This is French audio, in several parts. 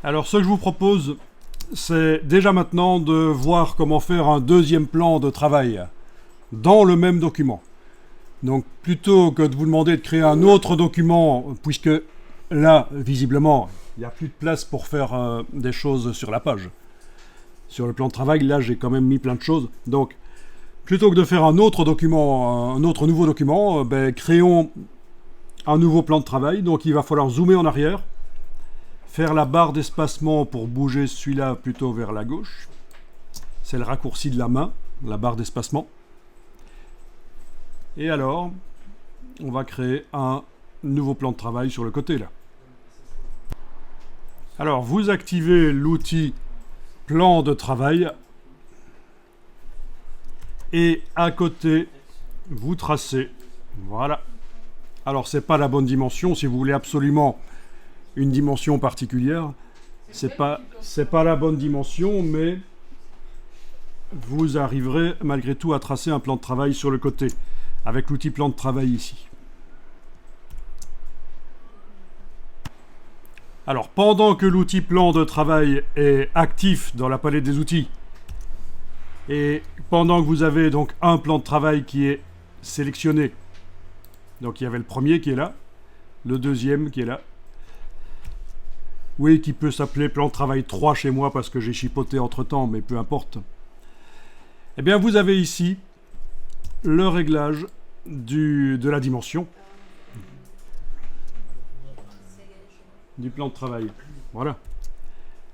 Alors ce que je vous propose, c'est déjà maintenant de voir comment faire un deuxième plan de travail dans le même document. Donc plutôt que de vous demander de créer un autre document, puisque là, visiblement, il n'y a plus de place pour faire des choses sur la page. Sur le plan de travail, là, j'ai quand même mis plein de choses. Donc, plutôt que de faire un autre document, un autre nouveau document, créons un nouveau plan de travail. Donc, il va falloir zoomer en arrière, faire la barre d'espacement pour bouger celui-là plutôt vers la gauche. C'est le raccourci de la main, la barre d'espacement. Et alors, on va créer un nouveau plan de travail sur le côté là. Alors, vous activez l'outil plan de travail et à côté, vous tracez. Voilà. Alors, c'est pas la bonne dimension. Si vous voulez absolument une dimension particulière, c'est pas la bonne dimension, mais vous arriverez malgré tout à tracer un plan de travail sur le côté avec l'outil plan de travail ici. Alors, pendant que l'outil plan de travail est actif dans la palette des outils, et pendant que vous avez donc un plan de travail qui est sélectionné, donc il y avait le premier qui est là, le deuxième qui est là, oui, qui peut s'appeler plan de travail 3 chez moi parce que j'ai chipoté entre temps, mais peu importe. Eh bien, vous avez ici le réglage de la dimension du plan de travail. Voilà.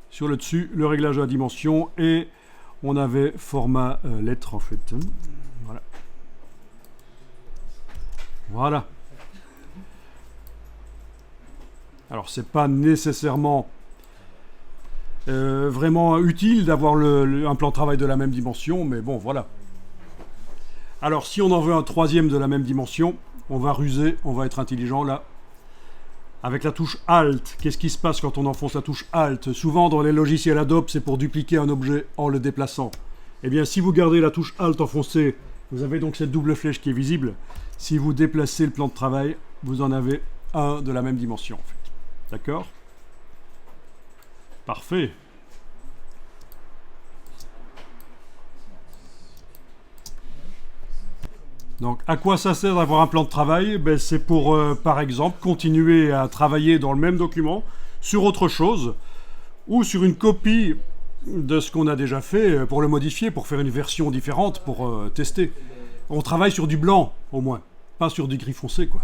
Sur le dessus, le réglage de la dimension et on avait format lettre en fait. Voilà. Voilà. Alors, c'est pas nécessairement vraiment utile d'avoir un plan de travail de la même dimension, mais bon, voilà. Alors, si on en veut un troisième de la même dimension, on va ruser, on va être intelligent là. Avec la touche Alt, qu'est-ce qui se passe quand on enfonce la touche Alt? Souvent, dans les logiciels Adobe, c'est pour dupliquer un objet en le déplaçant. Eh bien, si vous gardez la touche Alt enfoncée, vous avez donc cette double flèche qui est visible. Si vous déplacez le plan de travail, vous en avez un de la même dimension, en fait. D'accord? Parfait. Donc, à quoi ça sert d'avoir un plan de travail? C'est pour, par exemple, continuer à travailler dans le même document sur autre chose ou sur une copie de ce qu'on a déjà fait pour le modifier, pour faire une version différente, pour tester. On travaille sur du blanc, au moins, pas sur du gris foncé, quoi.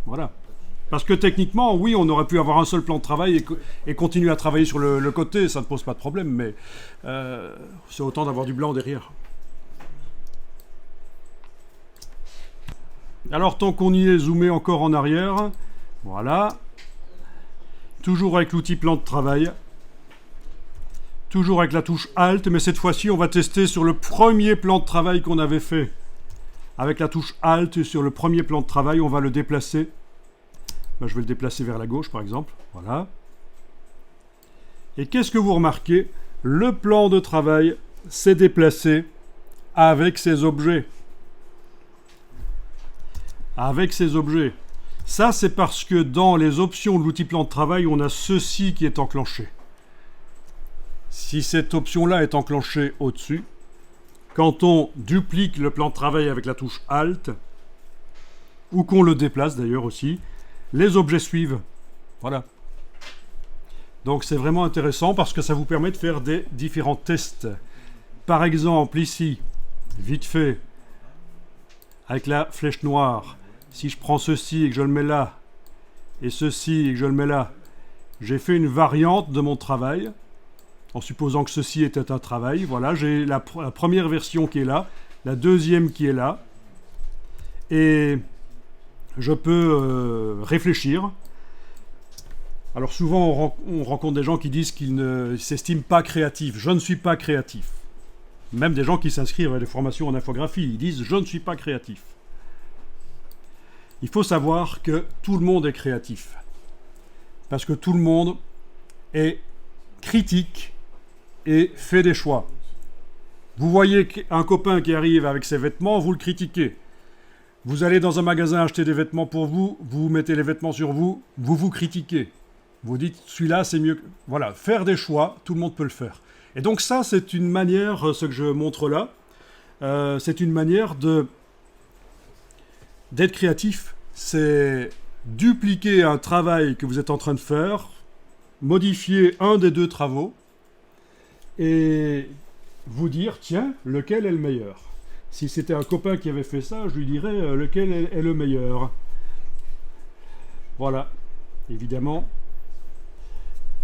Voilà. Parce que techniquement, oui, on aurait pu avoir un seul plan de travail et continuer à travailler sur le côté, ça ne pose pas de problème, mais c'est autant d'avoir du blanc derrière. Alors, tant qu'on y est, zoomer encore en arrière. Voilà. Toujours avec l'outil plan de travail. Toujours avec la touche Alt, mais cette fois-ci, on va tester sur le premier plan de travail qu'on avait fait. Avec la touche Alt, sur le premier plan de travail, on va le déplacer. Je vais le déplacer vers la gauche, par exemple. Voilà. Et qu'est-ce que vous remarquez? Le plan de travail s'est déplacé avec ses objets. Avec ces objets. Ça, c'est parce que dans les options de l'outil plan de travail, on a ceci qui est enclenché. Si cette option-là est enclenchée au-dessus, quand on duplique le plan de travail avec la touche Alt, ou qu'on le déplace d'ailleurs aussi, les objets suivent. Voilà. Donc c'est vraiment intéressant parce que ça vous permet de faire des différents tests. Par exemple, ici, vite fait, avec la flèche noire, si je prends ceci et que je le mets là, et ceci et que je le mets là, j'ai fait une variante de mon travail, en supposant que ceci était un travail. Voilà, j'ai la première version qui est là, la deuxième qui est là, et je peux réfléchir. Alors souvent, on rencontre des gens qui disent qu'ils ne s'estiment pas créatifs. Je ne suis pas créatif. Même des gens qui s'inscrivent à des formations en infographie, ils disent « je ne suis pas créatif ». Il faut savoir que tout le monde est créatif. Parce que tout le monde est critique et fait des choix. Vous voyez un copain qui arrive avec ses vêtements, vous le critiquez. Vous allez dans un magasin acheter des vêtements pour vous, vous mettez les vêtements sur vous, vous vous critiquez. Vous dites, celui-là, c'est mieux. Voilà, faire des choix, tout le monde peut le faire. Et donc ça, c'est une manière, ce que je montre là, c'est une manière d'être créatif. C'est dupliquer un travail que vous êtes en train de faire, modifier un des deux travaux, et vous dire, tiens, lequel est le meilleur? Si c'était un copain qui avait fait ça, je lui dirais lequel est le meilleur. Voilà, évidemment,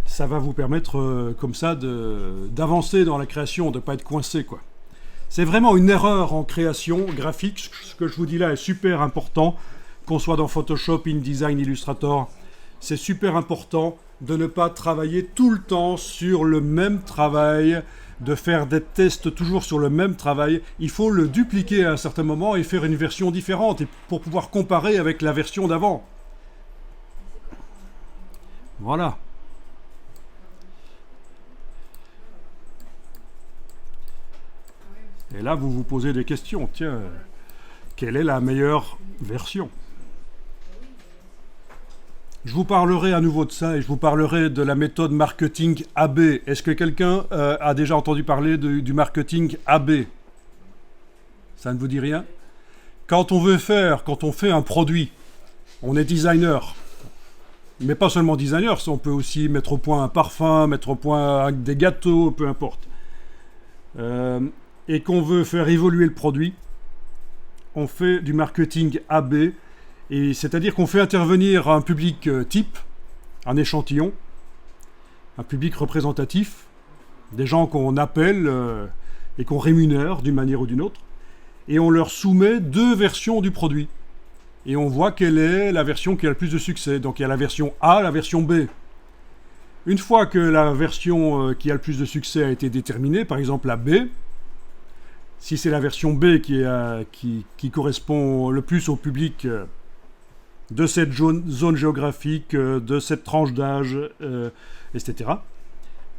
ça va vous permettre comme ça d'avancer dans la création, de ne pas être coincé, quoi. C'est vraiment une erreur en création graphique. Ce que je vous dis là est super important, qu'on soit dans Photoshop, InDesign, Illustrator. C'est super important de ne pas travailler tout le temps sur le même travail, de faire des tests toujours sur le même travail. Il faut le dupliquer à un certain moment et faire une version différente pour pouvoir comparer avec la version d'avant. Voilà. Et là, vous vous posez des questions. Tiens, quelle est la meilleure version? Je vous parlerai à nouveau de ça et je vous parlerai de la méthode marketing AB. Est-ce que quelqu'un a déjà entendu parler du marketing AB? Ça ne vous dit rien? Quand on fait un produit, on est designer. Mais pas seulement designer, on peut aussi mettre au point un parfum, mettre au point des gâteaux, peu importe. Et qu'on veut faire évoluer le produit, on fait du marketing AB, et c'est-à-dire qu'on fait intervenir un public type, un échantillon, un public représentatif, des gens qu'on appelle et qu'on rémunère d'une manière ou d'une autre, et on leur soumet deux versions du produit. Et on voit quelle est la version qui a le plus de succès. Donc il y a la version A, la version B. Une fois que la version qui a le plus de succès a été déterminée, par exemple la B, si c'est la version B qui correspond le plus au public de cette zone géographique, de cette tranche d'âge, etc.,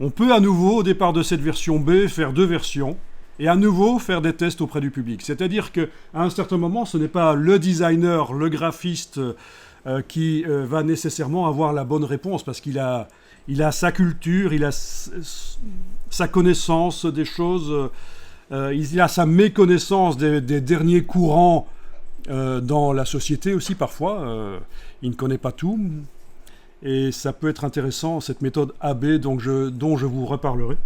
on peut à nouveau, au départ de cette version B, faire deux versions, et à nouveau faire des tests auprès du public. C'est-à-dire qu'à un certain moment, ce n'est pas le designer, le graphiste qui va nécessairement avoir la bonne réponse, parce qu'il a sa culture, il a sa connaissance des choses, il a sa méconnaissance des derniers courants dans la société aussi parfois. Il ne connaît pas tout. Et ça peut être intéressant, cette méthode AB dont je vous reparlerai.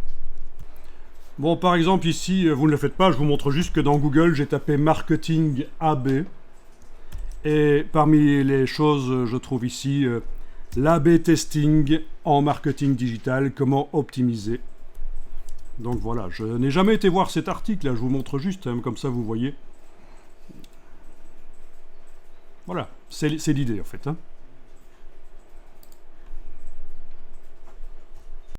Bon, par exemple, ici, vous ne le faites pas, je vous montre juste que dans Google, j'ai tapé marketing AB. Et parmi les choses, je trouve ici l'AB testing en marketing digital, comment optimiser. Donc voilà, je n'ai jamais été voir cet article, là, je vous montre juste, hein, comme ça vous voyez. Voilà, c'est l'idée en fait. Hein.